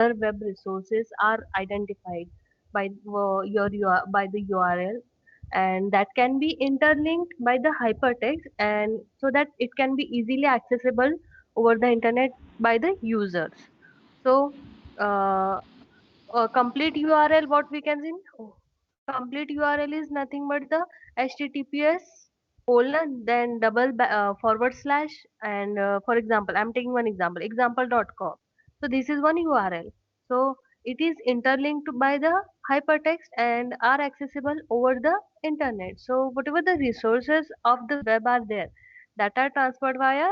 other web resources are identified by by the URL, and that can be interlinked by the hypertext, and so that it can be easily accessible over the internet by the users. So uh, a complete URL, what we can see, complete URL is nothing but the HTTPS colon then forward slash, and for example, I'm taking one example, example.com. So this is one URL. So it is interlinked by the hypertext and are accessible over the internet. So whatever the resources of the web are there, that are transferred via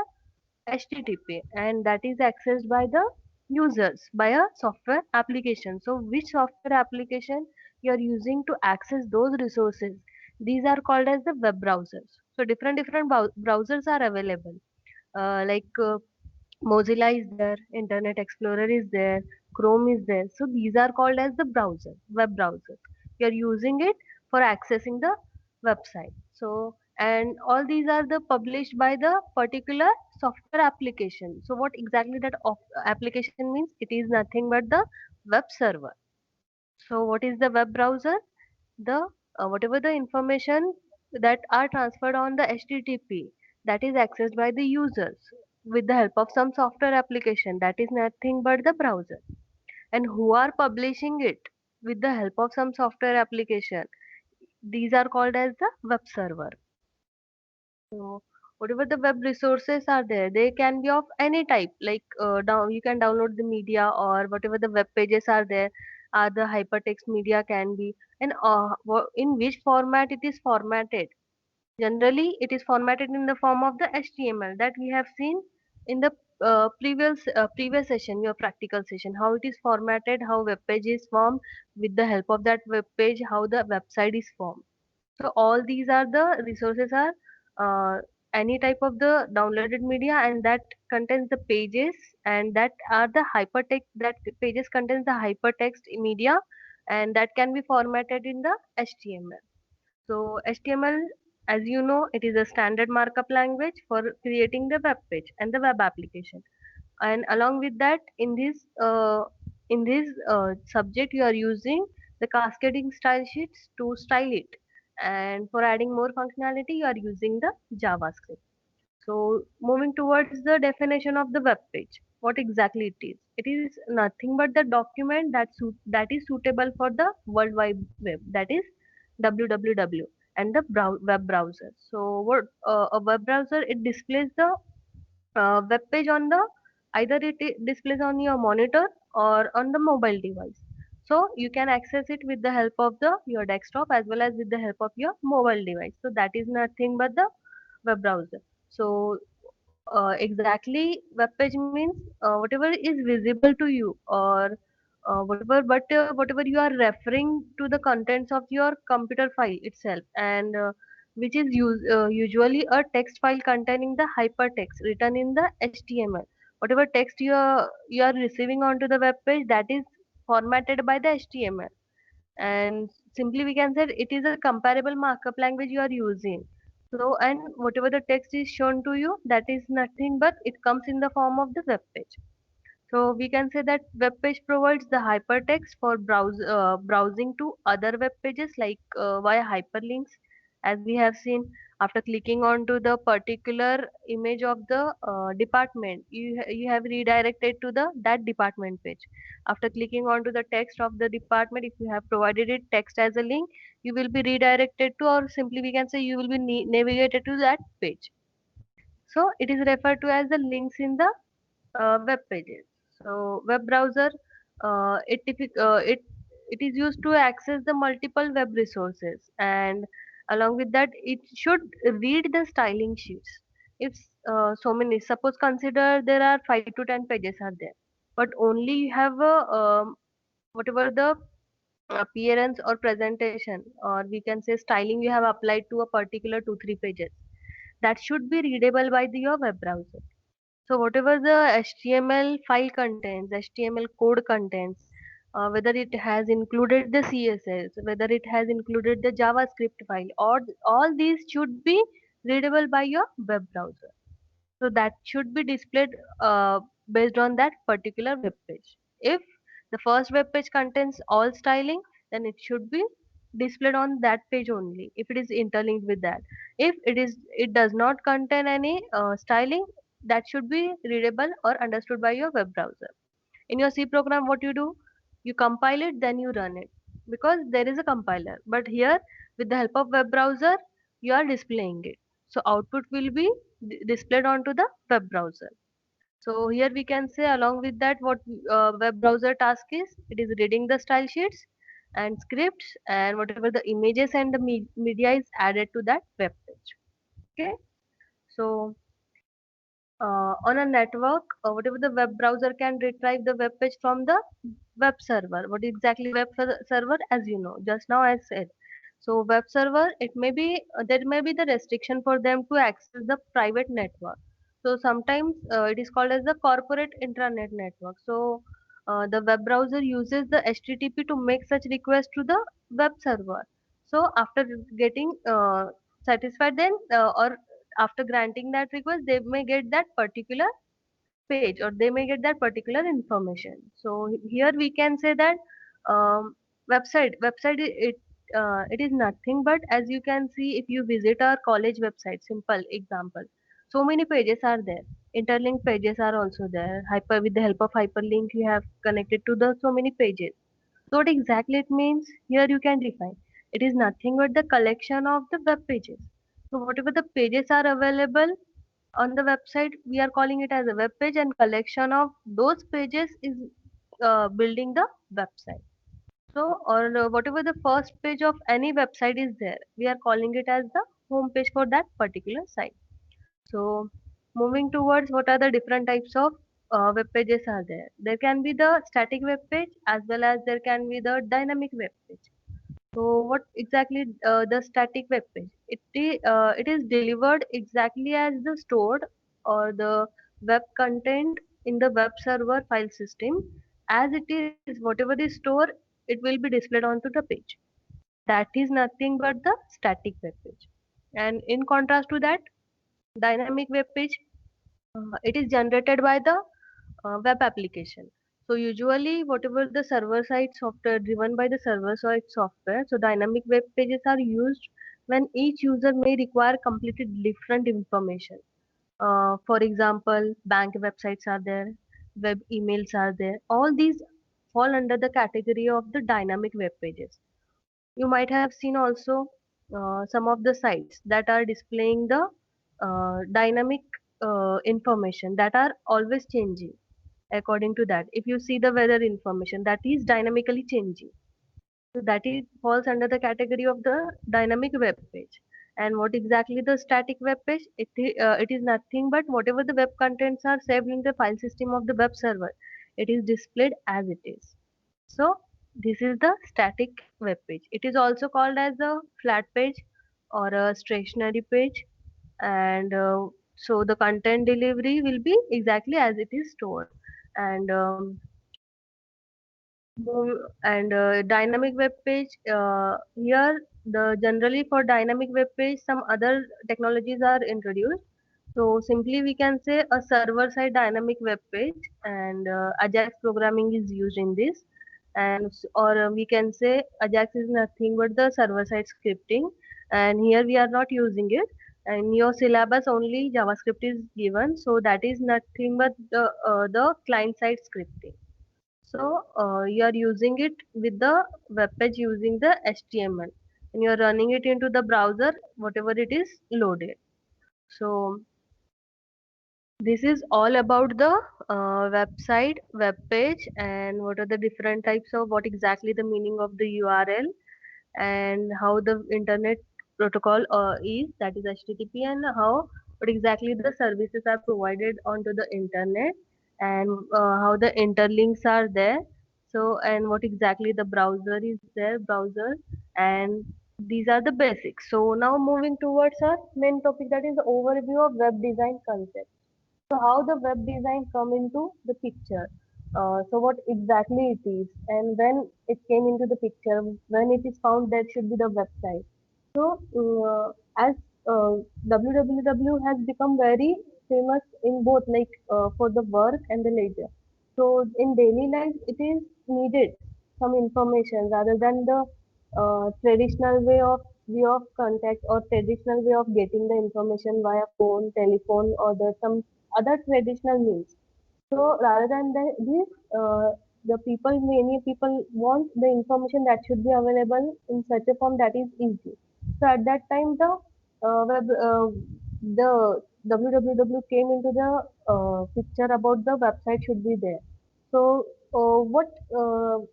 HTTP, and that is accessed by the users by a software application. So which software application you are using to access those resources, these are called as the web browsers. So different browsers are available, Mozilla is there, Internet Explorer is there, Chrome is there. So these are called as the web browsers. You are using it for accessing the website. So, and all these are the published by the particular software application. So what exactly that application means? It is nothing but the web server. So what is the web browser? The whatever the information that are transferred on the HTTP, that is accessed by the users with the help of some software application, that is nothing but the browser. And who are publishing it with the help of some software application, these are called as the web server. So whatever the web resources are there, they can be of any type. Like you can download the media, or whatever the web pages are there, the hypertext media can be, and in which format it is formatted. Generally, it is formatted in the form of the HTML that we have seen in the previous session, your practical session. How it is formatted, how web page is formed with the help of that web page, how the website is formed. So all these are the resources are uh, any type of the downloaded media, and that contains the pages, and that are the hypertext, that pages contains the hypertext media, and that can be formatted in the HTML. So HTML, as you know, it is a standard markup language for creating the web page and the web application. And along with that, in this subject, you are using the cascading style sheets to style it. And for adding more functionality, you are using the JavaScript. So moving towards the definition of the web page, what exactly it is? It is nothing but the document that is suitable for the World Wide Web, that is www, and the web browser. So what a web browser, it displays the web page on the, either displays on your monitor or on the mobile device. So you can access it with the help of the your desktop as well as with the help of your mobile device. So that is nothing but the web browser. So exactly, web page means whatever is visible to you, or whatever you are referring to the contents of your computer file itself, and which is usually a text file containing the hypertext written in the HTML. Whatever text you are receiving onto the web page, that is formatted by the HTML, and simply we can say it is a comparable markup language you are using. So, and whatever the text is shown to you, that is nothing but it comes in the form of the web page. So we can say that web page provides the hypertext for browsing to other web pages, like via hyperlinks, as we have seen. After clicking onto the particular image of the department, you have redirected to the that department page. After clicking onto the text of the department, if you have provided it text as a link, you will be redirected to, or simply we can say you will be navigated to that page. So it is referred to as the links in the web pages. So web browser, it is used to access the multiple web resources, and along with that, it should read the styling sheets. If so many, suppose consider there are 5 to 10 pages are there, but only you have a whatever the appearance or presentation, or we can say styling you have applied to a particular 2 3 pages, that should be readable by your web browser. So whatever the HTML file contains, HTML code contains, whether it has included the CSS, whether it has included the JavaScript file, or all these should be readable by your web browser. So that should be displayed based on that particular web page. If The first web page contains all styling, then it should be displayed on that page only if it is interlinked with that. If it does not contain any styling, that should be readable or understood by your web browser. In your C program, what you do? You compile it, then you run it because there is a compiler. But here, with the help of web browser, you are displaying it. So output will be displayed onto the web browser. So here we can say along with that what web browser task is, it is reading the style sheets and scripts and whatever the images and the media is added to that web page. Okay. So on a network, whatever the web browser can retrieve the web page from the web server. What exactly server? As you know, just now I said. So web server, it may be there may be the restriction for them to access the private network. So sometimes it is called as the corporate intranet network. So the web browser uses the HTTP to make such request to the web server. So after getting satisfied, then or after granting that request, they may get that particular page or they may get that particular information. So here we can say that um, it is nothing but, as you can see, if you visit our college website, simple example, so many pages are there, interlinked pages are also there, hyper with the help of hyperlink you have connected to the so many pages. So what exactly it means? Here you can define. It is nothing but the collection of the web pages. So whatever the pages are available on the website, we are calling it as a web page, and collection of those pages is building the website. So or whatever the first page of any website is there, we are calling it as the home page for that particular site. So moving towards what are the different types of web pages are there. There can be the static web page as well as there can be the dynamic web page. So what exactly the static web page? It is delivered exactly as the stored or the web content in the web server file system. As it is, whatever is stored, it will be displayed onto the page. That is nothing but the static web page. And in contrast to that, dynamic web page, it is generated by the web application. So usually whatever the server side software driven by the server side software, so dynamic web pages are used when each user may require completely different information. For example, bank websites are there, web emails are there. All these fall under the category of the dynamic web pages. You might have seen also some of the sites that are displaying the dynamic information that are always changing according to that. If you see the weather information, that is dynamically changing. So that is falls under the category of the dynamic web page. And what exactly the static web page? It is nothing but whatever the web contents are saved in the file system of the web server. It is displayed as it is. So this is the static web page. It is also called as a flat page or a stationary page. And so the content delivery will be exactly as it is stored. And dynamic web page, here the generally for dynamic web page some other technologies are introduced. So simply we can say a server side dynamic web page, and Ajax programming is used in this. And or we can say Ajax is nothing but the server side scripting, and here we are not using it. In your syllabus only JavaScript is given, so that is nothing but the client side scripting. So you are using it with the web page using the HTML, and you are running it into the browser whatever it is loaded. So this is all about the website, web page, and what are the different types of what exactly the meaning of the URL and how the internet protocol is, that is HTTP, and how what exactly the services are provided onto the internet, and how the interlinks are there. So and what exactly the browser is there, browser, and these are the basics. So now moving towards our main topic, that is the overview of web design concept. So how the web design come into the picture? So what exactly it is, and when it came into the picture, when it is found there should be the website. So as www has become very famous in both like for the work and the leisure. So in daily life it is needed some information rather than the traditional way of contact or traditional way of getting the information via phone, telephone, or the some other traditional means. So rather than this, the people, many people want the information that should be available in such a form that is easy. So at that time, the www came into the picture about the website should be there. So what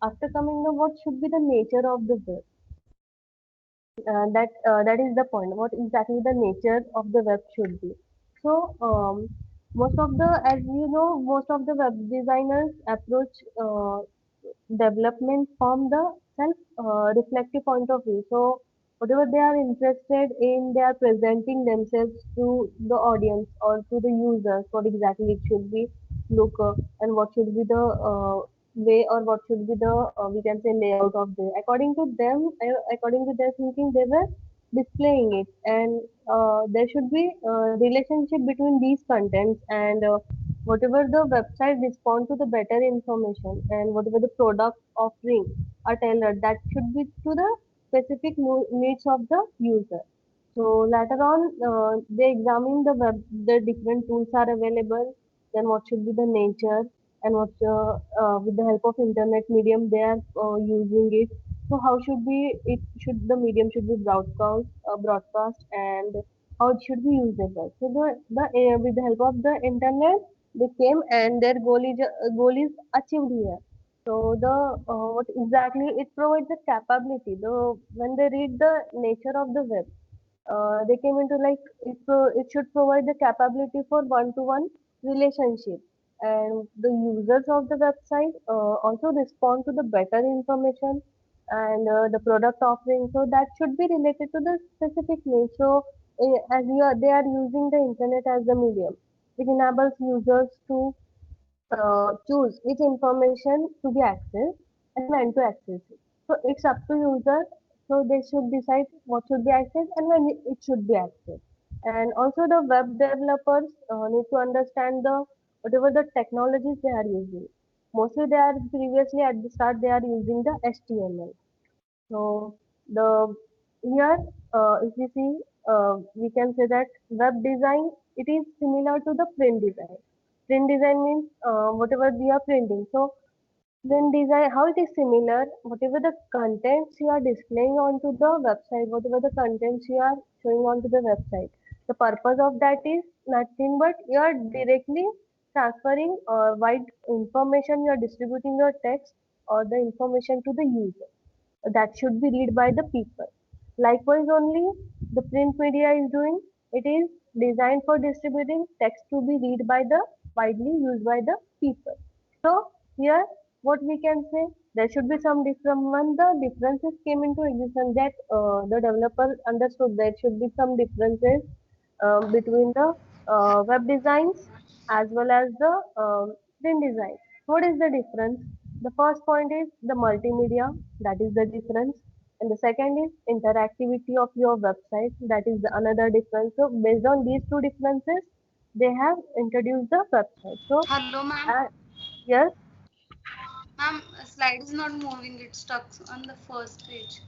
after coming the what should be the nature of the web? That is the point. What exactly the nature of the web should be. So most of the, as you know, most of the web designers approach development from the self reflective point of view. So whatever they are interested in, they are presenting themselves to the audience or to the users. What exactly it should be look and what should be the way or what should be the we can say layout of the. According to them, according to their thinking, they were displaying it, and there should be relationship between these contents and whatever the website respond to the better information and whatever the product offering are tailored that should be to the specific needs of the user. So later on, they examine the web, the different tools are available, then what should be the nature and what with the help of internet medium they are using it. So how should be it should the medium should be broadcast and how it should be usable. So the with the help of the internet they came and their goal is achieved here. So the what exactly it provides the capability. The when they read the nature of the web, they came into like it should provide the capability for one-to-one relationship, and the users of the website also respond to the better information and the product offering. So that should be related to the specific need. So as they are using the internet as the medium, it enables users to choose which information to be accessed and when to access it. So it's up to user. So they should decide what should be accessed and when it should be accessed. And also the web developers need to understand the whatever the technologies they are using. Mostly they are previously at the start they are using the HTML. So the here, if you see, we can say that web design it is similar to the print design. Print design means whatever we are printing. So print design, how it is similar, whatever the contents you are displaying onto the website, whatever the contents you are showing onto the website, the purpose of that is nothing but you are directly transferring wide information, you are distributing your text or the information to the user that should be read by the people. Likewise, only the print media is doing it is designed for distributing text to be read by the widely used by the people. So here, what we can say there should be some different when the differences came into existence that the developer understood there should be some differences between the web designs as well as the print design. What is the difference? The first point is the multimedia, that is the difference. And the second is interactivity of your website, that is the another difference. So based on these two differences, they have introduced the website. So Hello, ma'am. yes, Ma'am, slide is not moving. It's stuck on the first page.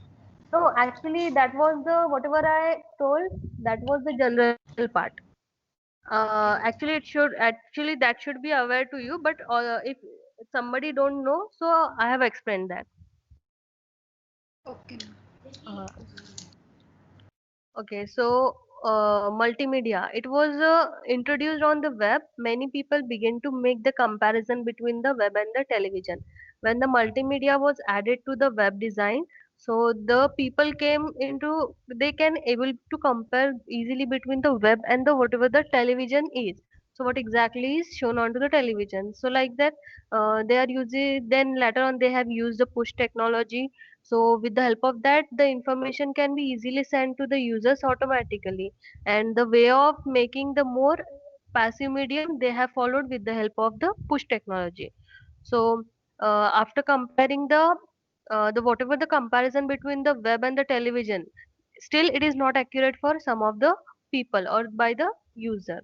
no, actually that was the whatever I told, that was the general part. Okay. Actually, that should be aware to you, but if somebody don't know, so I have explained that. Okay, ma'am. Uh, okay, so multimedia. It was introduced on the web. Many people begin to make the comparison between the web and the television. When the multimedia was added to the web design, so the people came into they can able to compare easily between the web and the whatever the television is. So what exactly is shown onto the television? So like that, they are using. Then later on, they have used the push technology, so with the help of that, the information can be easily sent to the users automatically. And the way of making the more passive medium, they have followed with the help of the push technology. So after comparing the whatever the comparison between the web and the television, still it is not accurate for some of the people or by the user.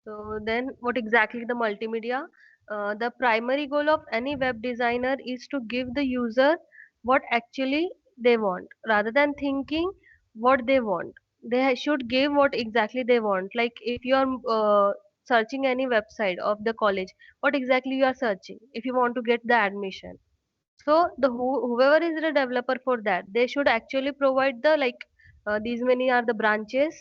So then what exactly the multimedia? The primary goal of any web designer is to give the user what actually they want rather than thinking what they want. They should give what exactly they want. Like if you are searching any website of the college, what exactly you are searching if you want to get the admission. So whoever is the developer for that, they should actually provide the like these many are the branches.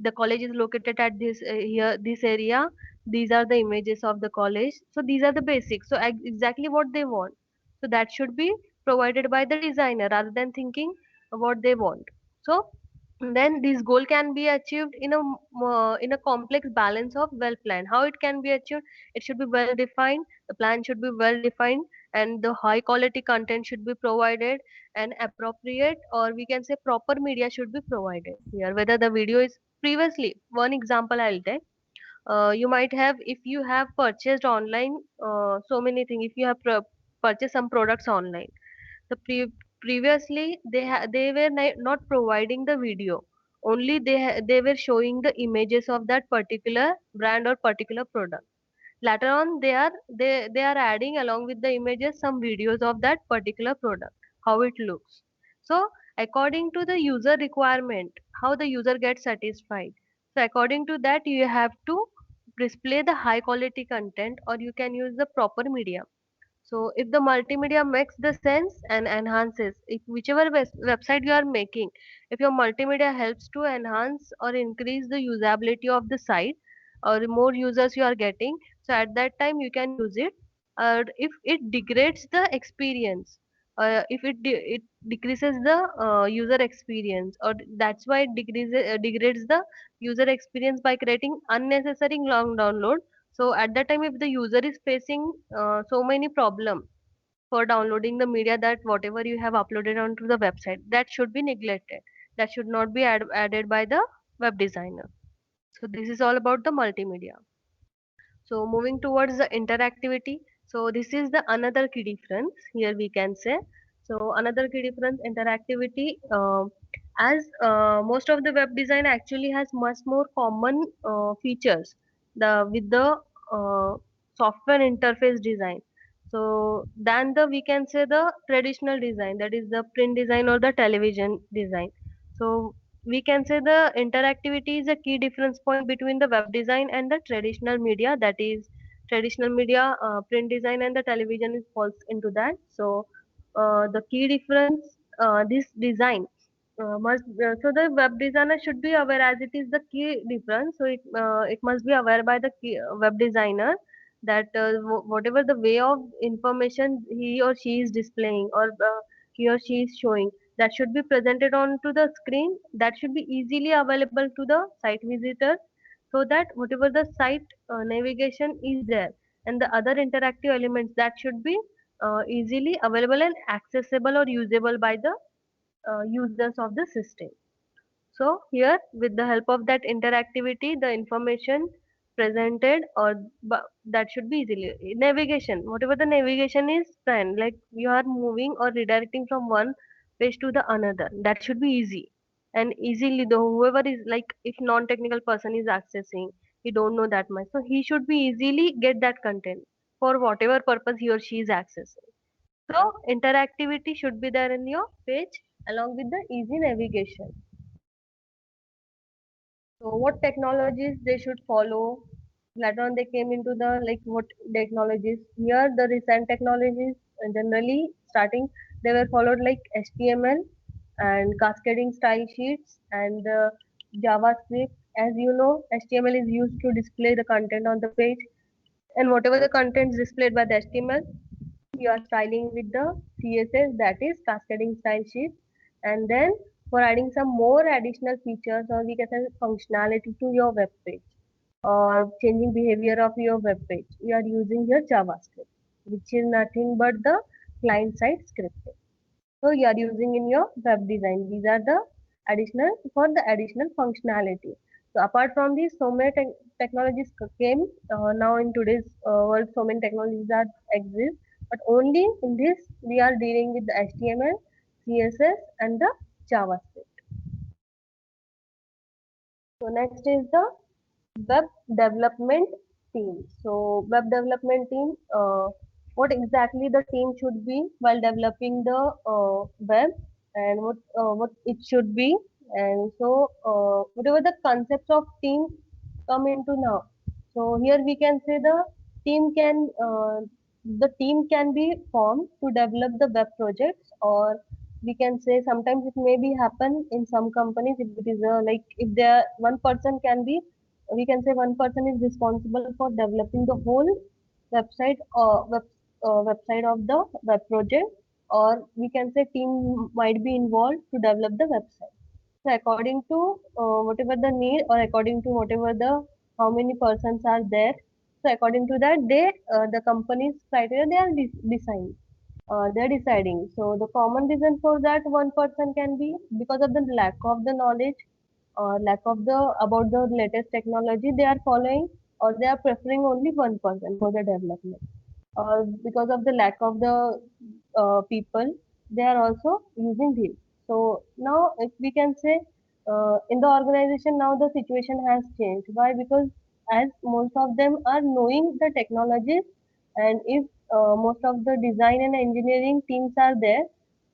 The college is located at this here this area. These are the images of the college. So these are the basics. So exactly what they want. So that should be provided by the designer rather than thinking what they want. So then this goal can be achieved in a complex balance of well planned. How it can be achieved? It should be well defined. The plan should be well defined and the high quality content should be provided and appropriate or we can say proper media should be provided here whether the video is previously one example I'll take you might have if you have purchased online so many things if you have purchased some products online the previously they were not providing the video only they were showing the images of that particular brand or particular product later on they are adding along with the images some videos of that particular product how it looks so according to the user requirement how the user gets satisfied so according to that you have to display the high quality content or you can use the proper media so if the multimedia makes the sense and enhances, if whichever website you are making, if your multimedia helps to enhance or increase the usability of the site or more users you are getting, so at that time you can use it. Or if it degrades the experience, if it decreases the user experience, or that's why it degrades the user experience by creating unnecessary long download so at that time if the user is facing so many problem for downloading the media that whatever you have uploaded onto the website that should be neglected that should not be added by the web designer so this is all about the multimedia so moving towards the interactivity. So this is the another key difference here we can say. So another key difference interactivity as most of the web design actually has much more common features the with the software interface design. So than the we can say the traditional design that is the print design or the television design. So we can say the interactivity is a key difference point between the web design and the traditional media that is traditional media print design and the television is falls into that so the key difference this design so the web designer should be aware as it is the key difference so it must be aware by the web designer that whatever the way of information he or she is displaying or he or she is showing that should be presented onto the screen that should be easily available to the site visitor so that whatever the site navigation is there and the other interactive elements that should be easily available and accessible or usable by the users of the system so here with the help of that interactivity the information presented or that should be easily navigation whatever the navigation is then like you are moving or redirecting from one page to the another that should be easy and easily the whoever is like if non-technical person is accessing he don't know that much so he should be easily get that content for whatever purpose he or she is accessing so interactivity should be there in your page along with the easy navigation so what technologies they should follow? Later on they came into the like what technologies. Here the recent technologies generally starting they were followed like HTML and cascading style sheets and JavaScript. As you know, HTML is used to display the content on the page and whatever the content is displayed by the HTML, you are styling with the CSS that is cascading style sheet and then for adding some more additional features or we can say functionality to your web page or changing behavior of your web page you are using your JavaScript which is nothing but the client side scripting so you are using in your web design these are the additional for the additional functionality so apart from these so many technologies came now in today's world so many technologies that exist but only in this we are dealing with the HTML, CSS and the JavaScript. So next is the Web development team. So web development team, what exactly the team should be while developing the web, and what it should be, and so whatever the concepts of team come into now. So here we can say team can the team can be formed to develop the web projects, or we can say sometimes it may be happen in some companies if it is like if there one person can be, we can say one person is responsible for developing the whole website or website of the web project, or we can say team might be involved to develop the website. So according to whatever the need, or according to whatever the how many persons are there, so according to that they the company's criteria they are deciding, they're deciding. So the common reason for that one person can be because of the lack of the knowledge, or lack of the about the latest technology they are following, or they are preferring only one person for the development, or because of the lack of the people they are also using this. So now if we can say in the organization now the situation has changed. Why? Because as most of them are knowing the technologies, and if most of the design and engineering teams are there,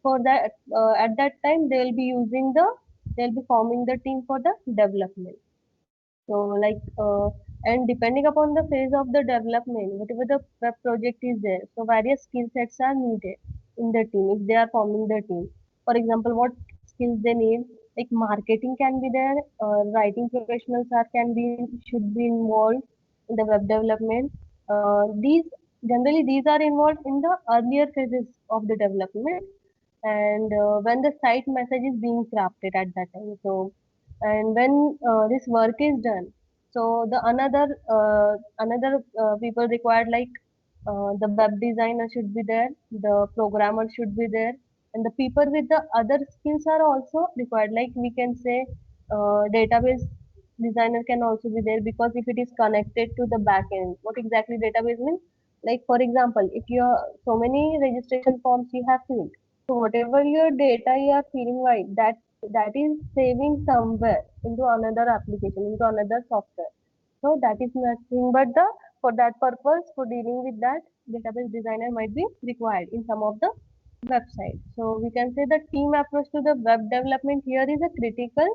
for that at that time they will be using the, they'll be forming the team for the development. So like and depending upon the phase of the development, whatever the web project is there, so various skill sets are needed in the team if they are forming the team. For example, what skills they need, like marketing can be there, writing professionals are can be, should be involved in the web development. These generally these are involved in the earlier phases of the development, and when the site message is being crafted at that time. So and when this work is done, so the another people required, like the web designer should be there, the programmer should be there, and the people with the other skills are also required, like we can say database designer can also be there, because if it is connected to the back end, what exactly database means, like for example if you are so many registration forms you have filled, so whatever your data you are feeding, right, that is saving somewhere into another application, into another software. So that is nothing but the, for that purpose, for dealing with that, database designer might be required in some of the websites. So we can say the team approach to the web development here is a critical,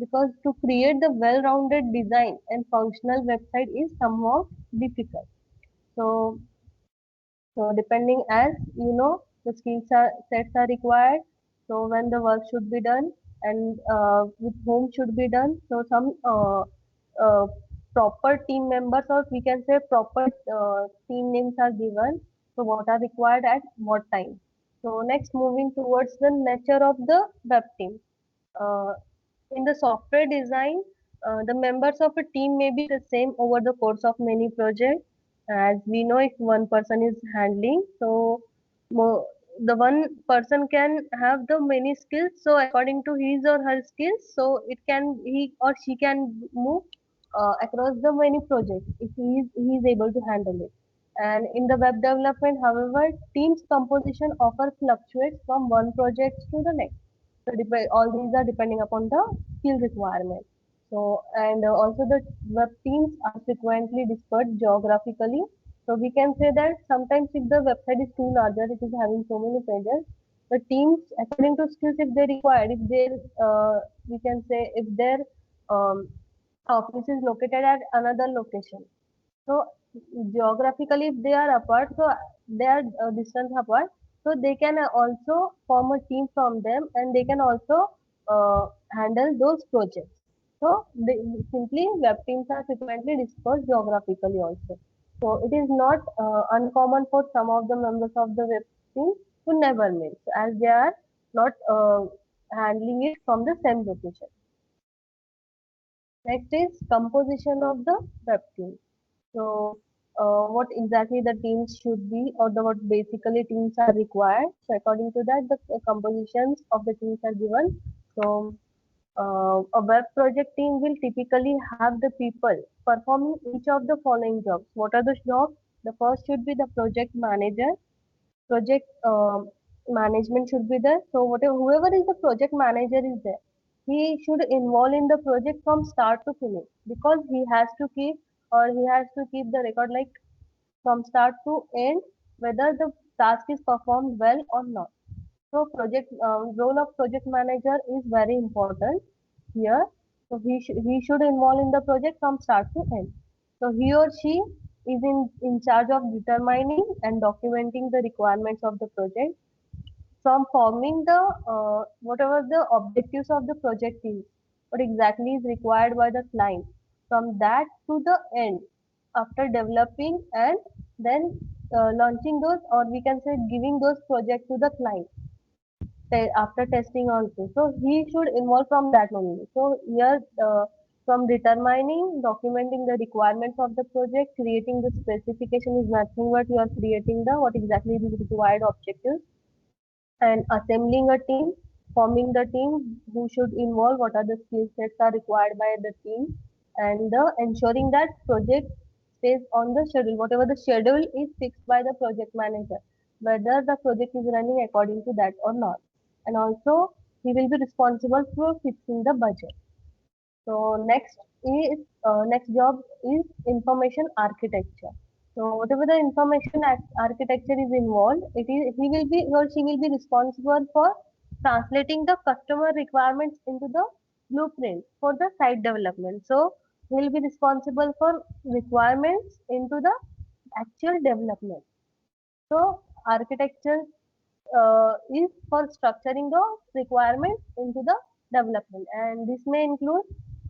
because to create the well-rounded design and functional website is somewhat difficult. So so depending as you know the sets are required. So when the work should be done, and with whom should be done. So some proper team members, or we can say proper team names are given. So what are required at what time. So next moving towards the nature of the web team. Uh, in the software design, the members of a team may be the same over the course of many projects. As we know, if one person is handling, so the one person can have the many skills. So according to his or her skills, so it can, he or she can move across the many projects if he is able to handle it. And in the web development, however, team's composition often fluctuates from one project to the next. So all these are depending upon the skill requirement. So and also the web teams are frequently dispersed geographically. So we can say that sometimes if the website is too larger, it is having so many pages. The teams, according to skills, if they require, if they we can say if their um, office is located at another location, so geographically, if they are apart, so they are distance apart, so they can also form a team from them, and they can also handle those projects. So they, simply web teams are frequently dispersed geographically also. So it is not uncommon for some of the members of the web team to never meet, as they are not handling it from the same location. Next is composition of the web team. So, what exactly the teams should be, or the what basically teams are required. So, according to that, the compositions of the teams are given. So, a web project team will typically have the people performing each of the following jobs. What are the jobs? The first should be the project manager. Project management should be there. So, whatever whoever is the project manager is there, he should involve in the project from start to finish, because he has to keep, or he has to keep the record like from start to end, whether the task is performed well or not. So project role of project manager is very important here. So he should involve in the project from start to end. So he or she is in charge of determining and documenting the requirements of the project, from forming the whatever the objectives of the project is, what exactly is required by the client, from that to the end, after developing and then launching those, or we can say giving those projects to the client after testing also. So he should involve from that only. So here, from determining, documenting the requirements of the project, creating the specification is nothing but you are creating the what exactly is required objectives, and assembling a team, forming the team who should involve, what are the skill sets are required by the team, and ensuring that project stays on the schedule, whatever the schedule is fixed by the project manager, whether the project is running according to that or not. And also, he will be responsible for fixing the budget. So next job is information architecture. So whatever the information architecture is involved, he or she will be responsible for translating the customer requirements into the blueprint for the site development. So he will be responsible for requirements into the actual development. So architecture is for structuring the requirements into the development, and this may include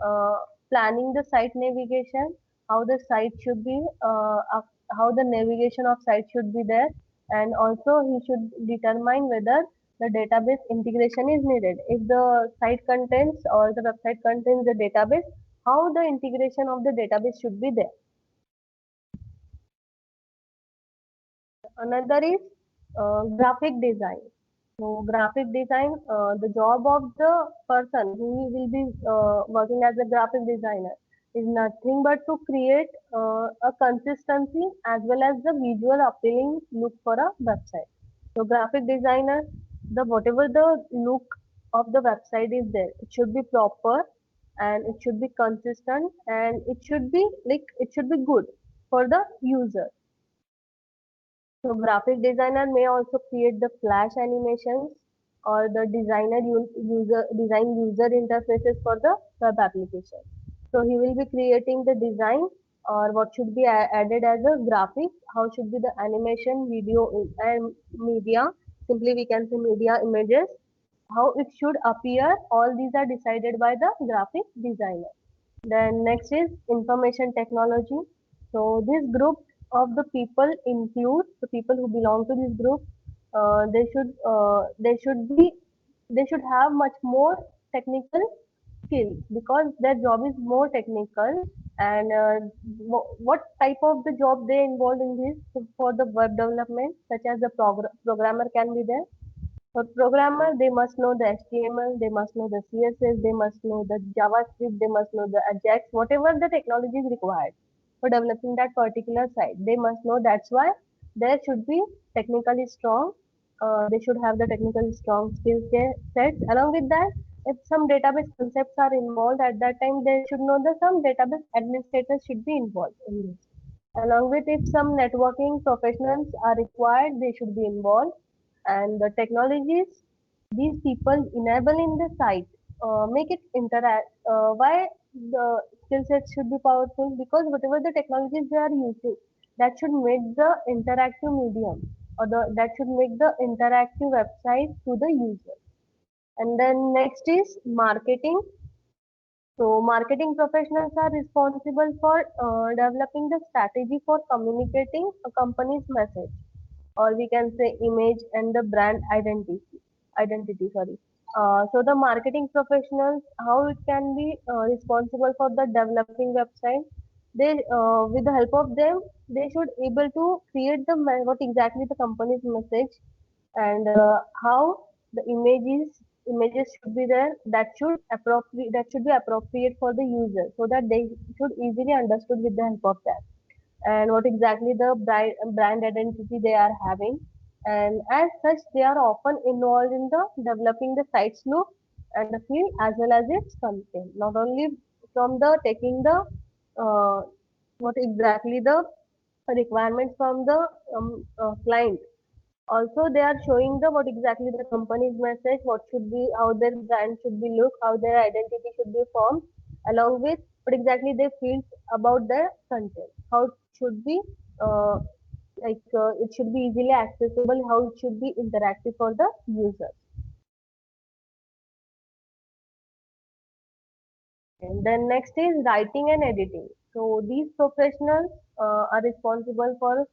uh, planning the site navigation, how the site should be, how the navigation of site should be there, and also he should determine whether the database integration is needed. If the site contains or the website contains the database, how the integration of the database should be there. Another is graphic design. So graphic design, the job of the person who will be working as a graphic designer is nothing but to create a consistency as well as the visual appealing look for a website. So graphic designer, the whatever the look of the website is there, it should be proper, and it should be consistent, and it should be good for the user. So graphic designer may also create the flash animations or the design user interfaces for the web application. So he will be creating the design, or what should be added as a graphic, how should be the animation, video and media. Simply we can say media images, how it should appear. All these are decided by the graphic designer. Then next is information technology. So this group of the people includes the people who belong to this group. They should be they should have much more technical skills, because their job is more technical. And what type of the job they involved in this? So for the web development, such as the programmer can be there. For programmer, they must know the HTML, they must know the CSS, they must know the JavaScript, they must know the Ajax, whatever the technology is required for developing that particular site. They must know. That's why they should be technically strong. They should have the technically strong sets. Along with that, if some database concepts are involved at that time, they should know that some database administrators should be involved in this. Along with, if some networking professionals are required, they should be involved. And the technologies these people enable in the site make it interact. Why the skill sets should be powerful? Because whatever the technologies they are using, that should make the interactive medium, or that should make the interactive website to the user. And then next is marketing. So marketing professionals are responsible for developing the strategy for communicating a company's message, or we can say image and the brand identity, sorry. So the marketing professionals, how it can be responsible for the developing website. They with the help of them, they should able to create what exactly the company's message, and how the images should be there, that should be appropriate for the user, so that they should easily understood with the help of that, and what exactly the brand identity they are having. And as such, they are often involved in the developing the site's look and the field as well as its content. Not only from the taking the uh, what exactly the requirements from the client. Also, they are showing the what exactly the company's message, what should be, how their brand should be look, how their identity should be formed, along with what exactly they feel about their content, how it should be uh, it should be easily accessible, how it should be interactive for the user. And then next is writing and editing. So these professionals are responsible for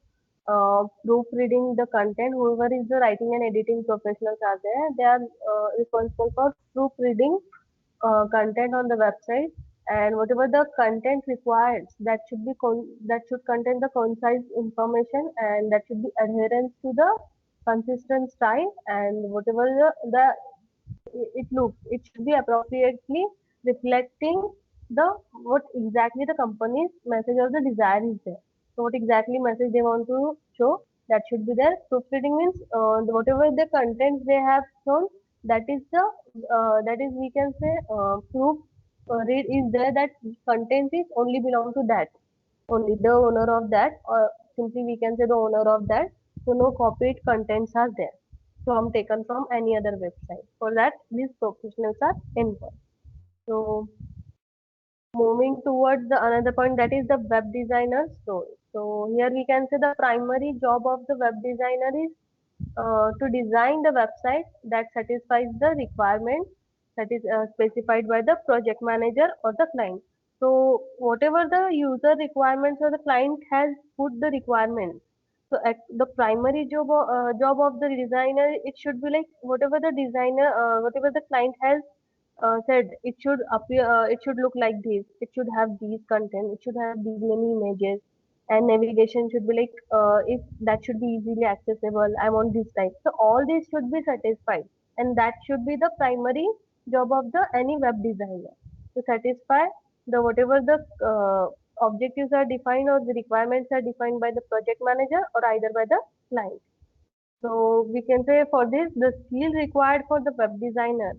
proofreading the content. Whoever is the writing and editing professionals are there, they are responsible for proofreading content on the website, and whatever the content requires, that should be that should contain the concise information, and that should be adherence to the consistent style, and whatever it looks, it should be appropriately reflecting the what exactly the company's message or the desire is there. So what exactly message they want to show, that should be there. Proofreading means whatever the content they have shown, that is the that is we can say proof read is there, that content is only belong to that, only the owner of that, or simply we can say the owner of that. So no copied contents are there from taken from any other website. For that, these professionals are involved. So moving towards the another point, that is the web designer's role. So here we can say the primary job of the web designer is to design the website that satisfies the requirements that is specified by the project manager or the client. So whatever the user requirements or the client has put the requirements. So at the primary job of the designer, it should be like whatever the designer, whatever the client has said, it should appear, it should look like this, it should have these content, it should have these many images, and navigation should be like if that should be easily accessible, I want this type. So all these should be satisfied, and that should be the primary job of the any web designer, to satisfy the whatever the objectives are defined or the requirements are defined by the project manager or either by the client. So we can say for this, the skill required for the web designer,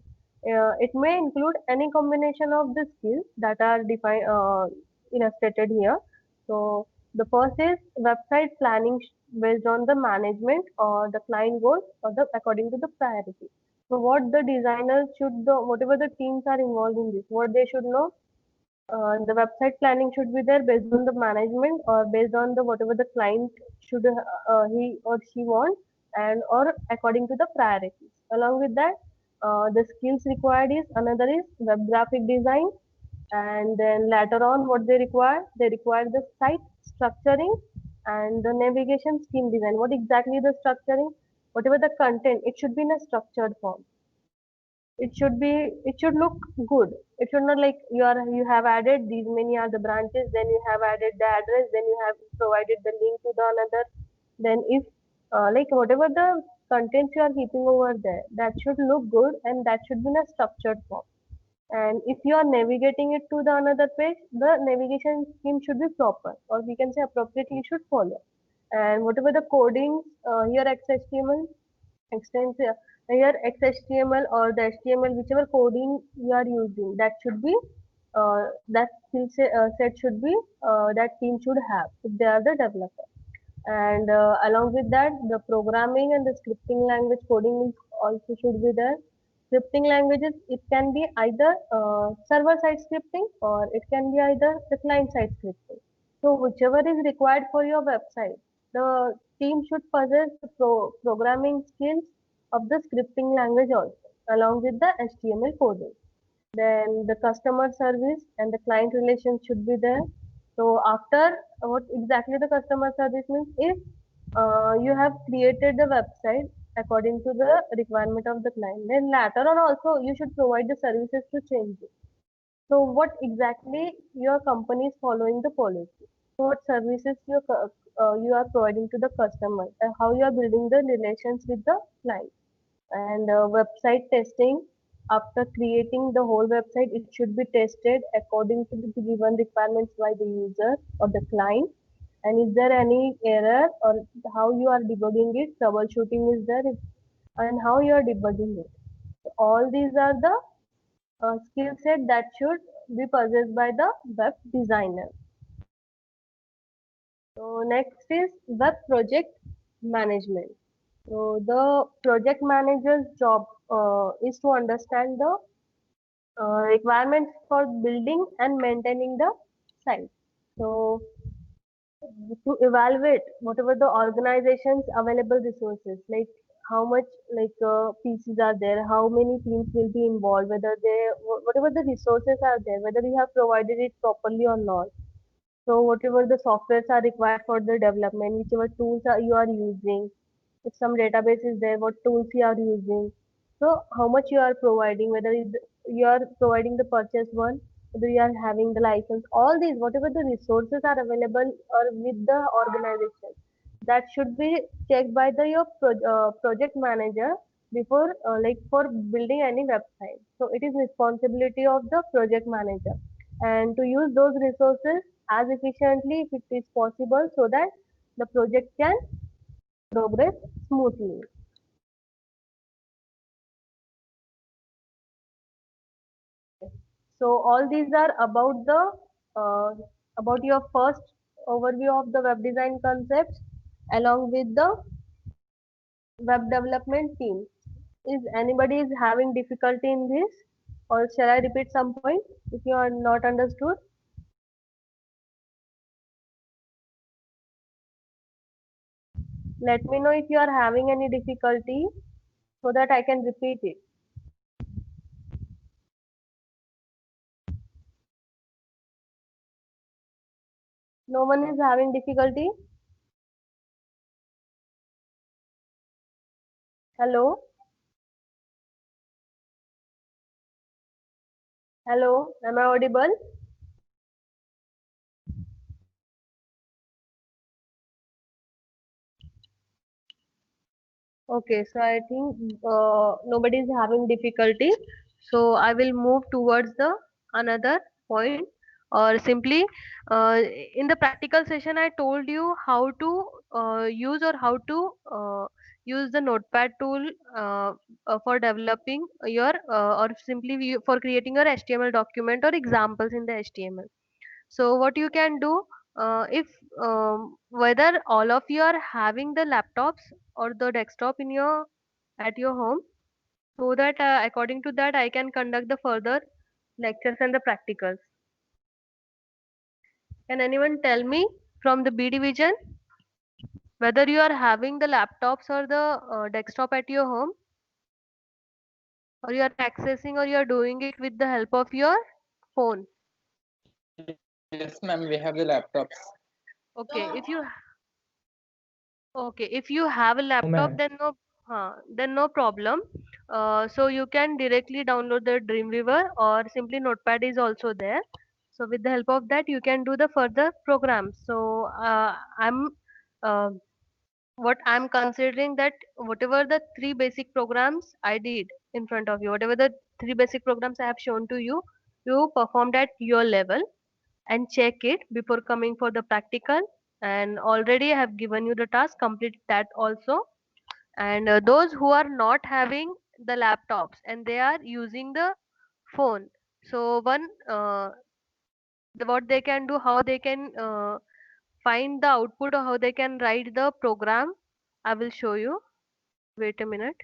it may include any combination of the skills that are defined, illustrated here. So the first is website planning based on the management or the client goals or the according to the priority. So what the designers should, the whatever the teams are involved in this, what they should know, the website planning should be there based on the management or based on the whatever the client should he or she wants, and or according to the priorities. Along with that, the skills required is another is web graphic design, and then later on what they require the site structuring and the navigation scheme design. What exactly the structuring? Whatever the content, it should be in a structured form. It should be, it should look good. It should not like you have added these many are the branches, then you have added the address, then you have provided the link to the another. Then if like whatever the contents you are keeping over there, that should look good, and that should be in a structured form. And if you are navigating it to the another page, the navigation scheme should be proper, or we can say appropriately you should follow. And whatever the coding, here XHTML extension, your XHTML or the HTML, whichever coding you are using, that should be that set should be that team should have if they are the developer. And along with that, the programming and the scripting language coding is also should be there. Scripting languages, it can be either server side scripting or it can be either the client side scripting. So whichever is required for your website, the team should possess the programming skills of the scripting language also, along with the HTML coding. Then the customer service and the client relations should be there. So after what exactly the customer service means, if you have created the website according to the requirement of the client, then later on also you should provide the services to change it. So what exactly your company is following the policy? So what services you are providing to the customer, and how you are building the relations with the client. And website testing, after creating the whole website, it should be tested according to the given requirements by the user or the client. And is there any error, or how you are debugging it, troubleshooting is there, and how you are debugging it. So all these are the a skill set that should be possessed by the web designer. So next is web project management. So the project manager's job is to understand the requirements for building and maintaining the site. So to evaluate whatever the organization's available resources, like how much PCs are there, how many teams will be involved, whether they whatever the resources are there, whether you have provided it properly or not. So whatever the softwares are required for the development, whichever tools you are using, if some database is there, what tools you are using. So how much you are providing, whether you are providing the purchase one, whether you are having the license, all these, whatever the resources are available or with the organization, that should be checked by the project manager before for building any website. So it is responsibility of the project manager and to use those resources as efficiently if it is possible so that the project can progress smoothly. So all these are about the about your first overview of the web design concepts along with the web development team. Is anybody is having difficulty in this, or shall I repeat some point if you are not understood? Let me know if you are having any difficulty so that I can repeat it. No one is having difficulty. Hello, hello. Am I audible? Okay, so I think nobody is having difficulty. So I will move towards the another point, or simply uh, in the practical session I told you how to use or how to use the notepad tool for developing your or simply for creating your HTML document or examples in the HTML. So what you can do, if whether all of you are having the laptops or the desktop in your at your home, so that according to that I can conduct the further lectures and the practicals. Can anyone tell me from the B division whether you are having the laptops or the desktop at your home, or you are accessing or you are doing it with the help of your phone? Yes, ma'am, we have the laptops. Okay, if you have a laptop, No, then ma'am. then no problem. So you can directly download the Dreamweaver or simply Notepad is also there. So with the help of that, you can do the further programs. So uh, what I'm considering that whatever the three basic programs I did in front of you, whatever the three basic programs I have shown to you, you performed at your level and check it before coming for the practical. And already I have given you the task, complete that also. And those who are not having the laptops and they are using the phone, so what they can do, how they can find the output or how they can write the program, I will show you. Wait a minute.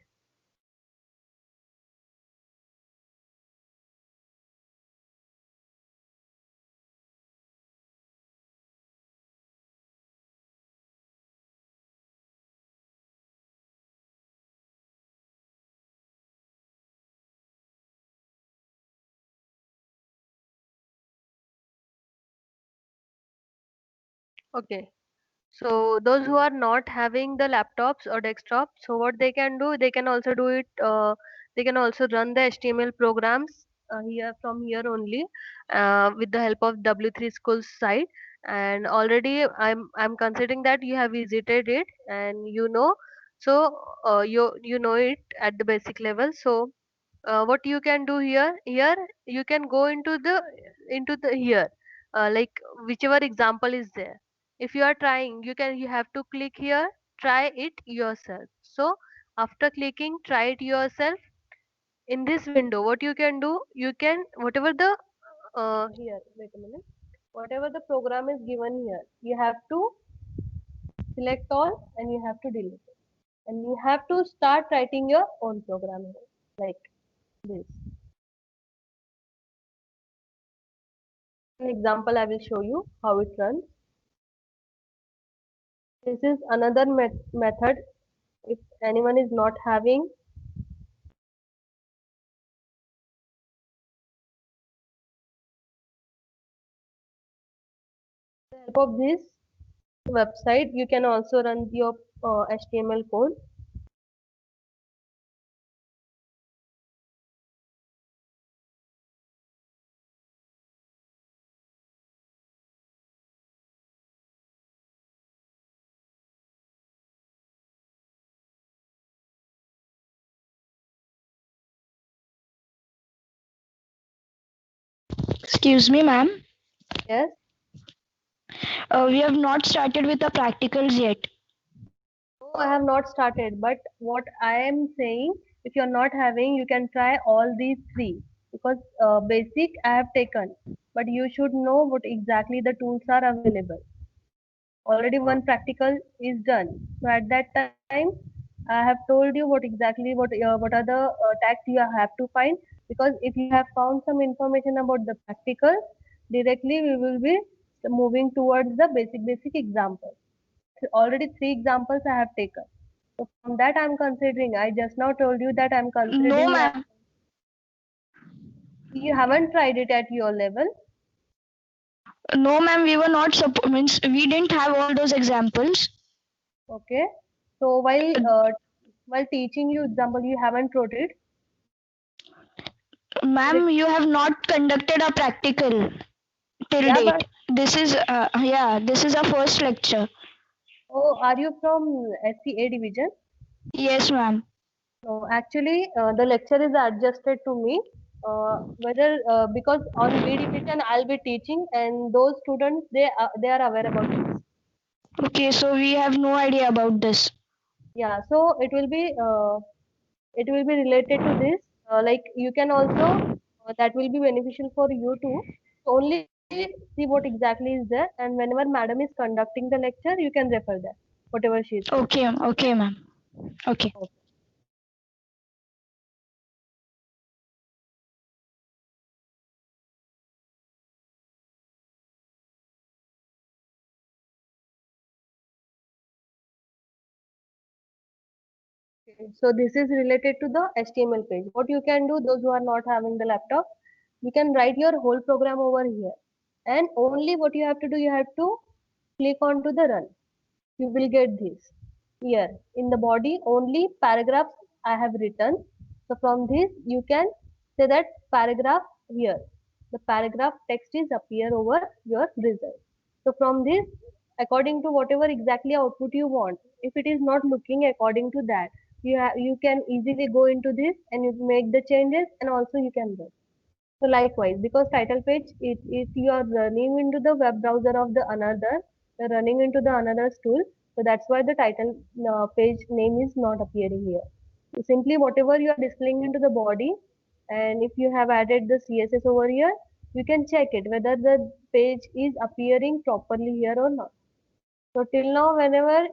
Okay, so those who are not having the laptops or desktop, so what they can do, they can also do it. They can also run the HTML programs here from here only with the help of W3 Schools site. And already I'm considering that you have visited it and you know. So you know it at the basic level. So what you can do here you can go into the here like whichever example is there. If you are trying, you have to click here, try it yourself. So after clicking try it yourself, In this window, what you can do, you can whatever the here, wait a minute, whatever the program is given here, you have to select all and you have to delete it, and you have to start writing your own program here, like this. An example I will show you how it runs. This is another method. If anyone is not having the help of this website, you can also run your HTML code. Excuse me, ma'am. Yes. We have not started with the practicals yet. No, I have not started, but what I am saying, if you're not having, you can try all these three, because basic I have taken, but you should know what exactly the tools are available. Already one practical is done. So at that time, I have told you what exactly what are the tags you have to find, because if you have found some information about the practical, directly we will be moving towards the basic example. Already three examples I have taken. So from that I'm considering. I just now told you that I'm No, considering that ma'am. you haven't tried it at your level. No, ma'am. We were not means we didn't have all those examples. Okay. So while teaching you example, you haven't wrote it. Ma'am, you have not conducted a practical till Yeah, but date. This is our first lecture. oh, are you from SCA division? Yes, ma'am. No, actually, the lecture is adjusted to me. Whether because on B division I'll be teaching, and those students they are aware about this. Okay, so we have no idea about this. Yeah, so it will be related to this. Like you can also that will be beneficial for you too. So only see what exactly is there, and whenever madam is conducting the lecture, you can refer that whatever she is saying. Okay, ma'am. Okay. Okay. So this is related to the HTML page. What you can do, those who are not having the laptop, you can write your whole program over here. And only what you have to do, you have to click on to the run. You will get this. Here in the body, only paragraphs I have written. So from this, you can say that paragraph here. The paragraph text is appear over your result. So from this, according to whatever exactly output you want, if it is not looking according to that, you can easily go into this and you make the changes, and also you can run. So likewise, because title page, if you are running into the web browser of the another, you're running into the another tool. So that's why the title page name is not appearing here. So simply whatever you are displaying into the body, and if you have added the CSS over here, you can check it whether the page is appearing properly here or not. So till now, whenever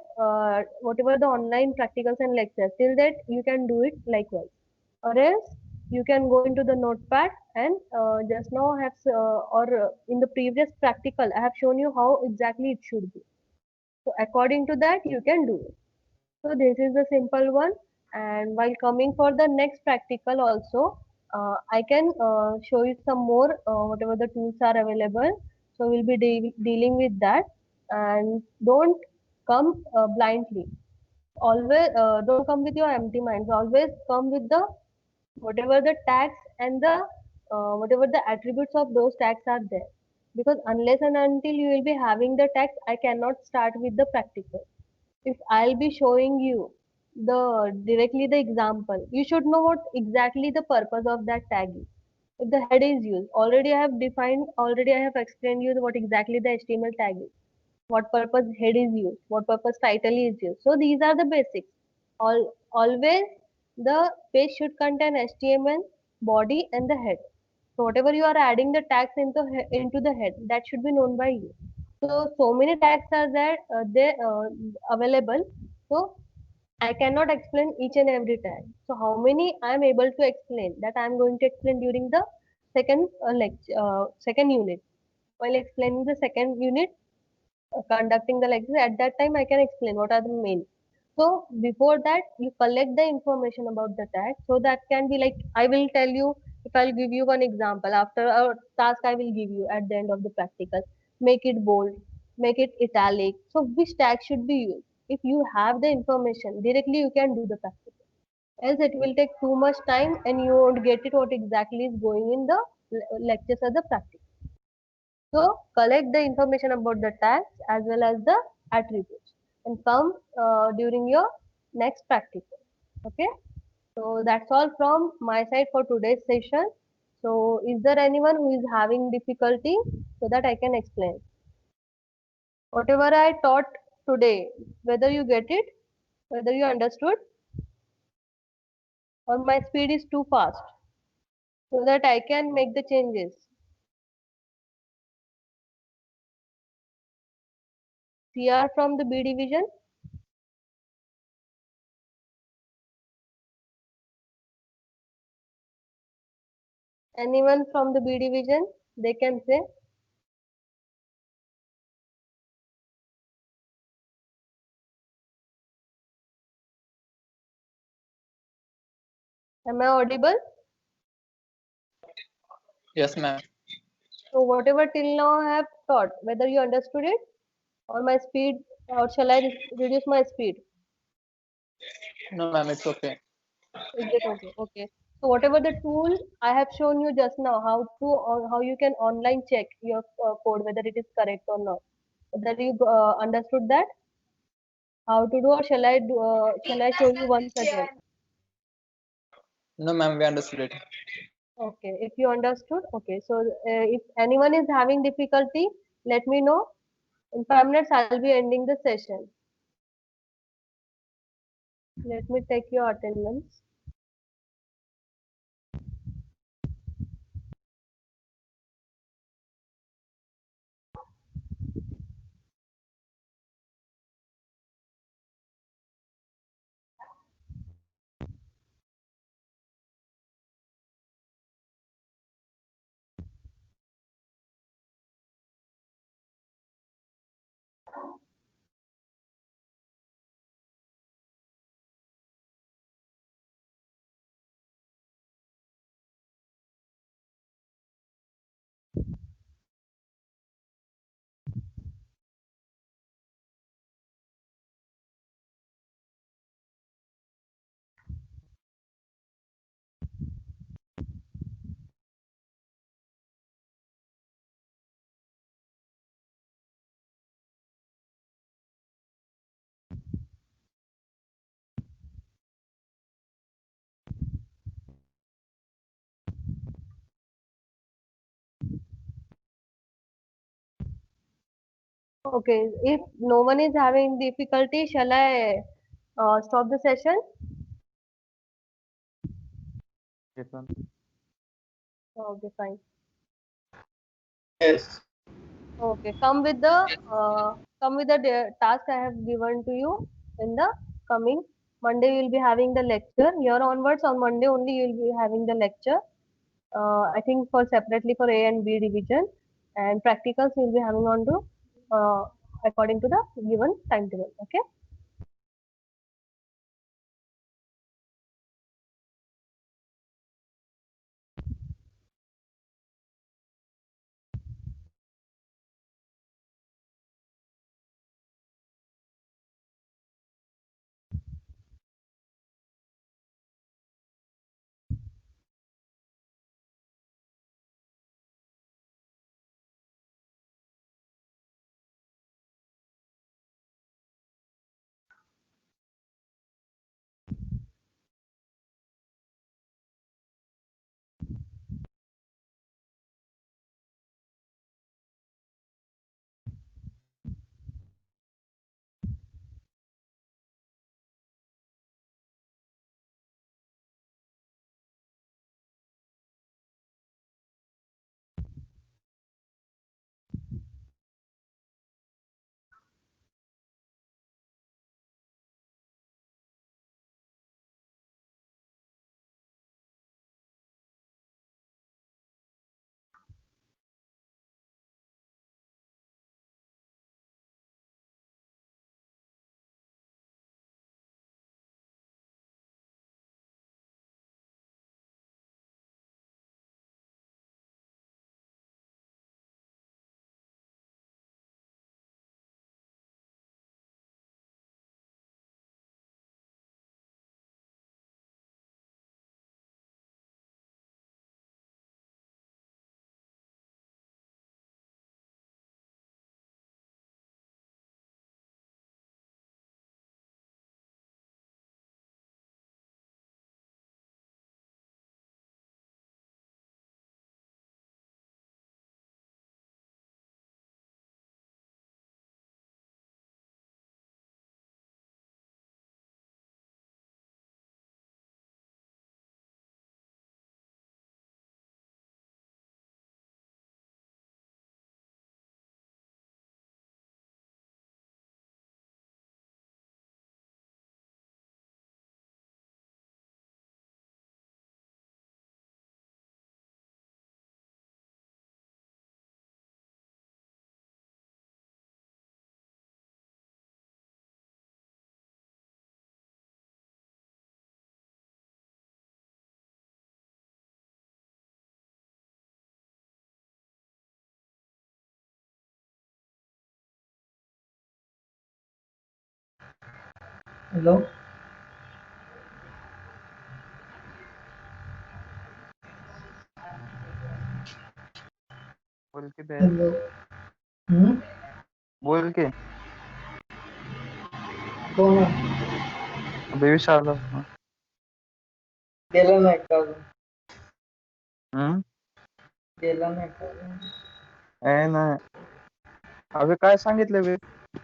whatever the online practicals and lectures, till that you can do it likewise, or else you can go into the notepad and just now have or in the previous practical I have shown you how exactly it should be. So according to that you can do it. So this is the simple one. And while coming for the next practical also, I can show you some more whatever the tools are available. So we'll be dealing with that. And don't come blindly. Always don't come with your empty minds. Always come with the whatever the tags and the whatever the attributes of those tags are there. Because unless and until you will be having the tags, I cannot start with the practical. If I'll be showing you the directly the example, you should know what exactly the purpose of that tag is. If the head is used, already I have defined, already I have explained you what exactly the HTML tag is, what purpose head is used, what purpose title is used. So these are the basics. Always the page should contain HTML, body, and the head. So whatever you are adding the tags into the head, that should be known by you. So many tags are there, they available. So I cannot explain each and every tag. So how many I am able to explain, that I am going to explain during the second unit. While explaining the second unit, conducting the lecture, at that time I can explain what are the main. So before that, you collect the information about the tag. So that can be like, I will tell you, if I'll give you one example after a task, I will give you at the end of the practical. Make it bold, make it italic. So which tag should be used? If you have the information directly, you can do the practical. Else it will take too much time and you won't get it what exactly is going in the lectures or the practice. So collect the information about the tags as well as the attributes and come during your next practical. Okay. So that's all from my side for today's session. So is there anyone who is having difficulty so that I can explain? Whatever I taught today, whether you get it, whether you understood, or my speed is too fast so that I can make the changes. CR from the B division. Anyone from the B division? They can say. Am I audible? Yes, ma'am. So whatever till now I have taught, whether you understood it or my speed, or shall I reduce my speed? No, ma'am, it's okay. Is it okay? Okay. So whatever the tool I have shown you just now, how to or how you can online check your code whether it is correct or not. Whether you understood that, how to do, or shall I show you once again? No, ma'am, we understood it. Okay. If you understood, okay. So if anyone is having difficulty, let me know. In 5 minutes, I'll be ending the session. Let me take your attendance. Okay, if no one is having difficulty, shall I stop the session? Yes, ma'am. Okay, fine. Yes. Okay, come with the task I have given to you in the coming Monday. You will be having the lecture. Here onwards, on Monday only you will be having the lecture. I think for separately for A and B division, and practicals you will be having on to according to the given timetable. Okay. Hello बोल के बे hello बोल के कोण आहे? अबे विशाल हम्म गेला नाही का अजून? गेला नाही का अजून? ए नाही अबे काय सांगितलं बे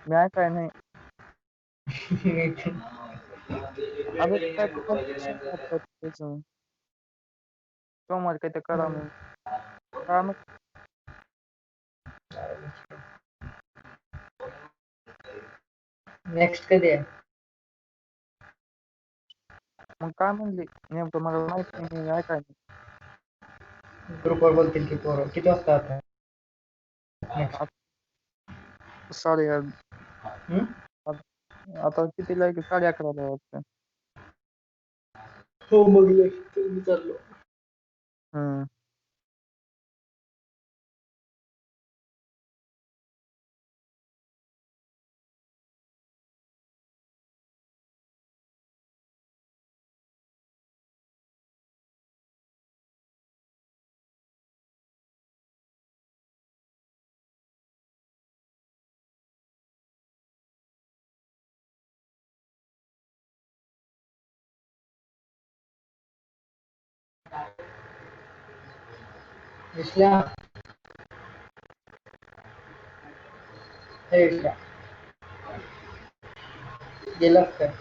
मी ऐकाय नाही अबे काय सोमवार काय ते करा मग काय मग नेक्स्ट कधी आहे? मग काय म्हणली नेमकं मला माहित नाही मी ऐकाय नाही ग्रुपवर बोलतील की पोरं किती वाजता आता नेक्स्ट? साडे हम्म? आता कितीला आहे की 11:30 ला वाटतं हो मग नेक्स्ट मी चाललो. हम्म विश्ल्या हे विश्ल्या गेलास काय?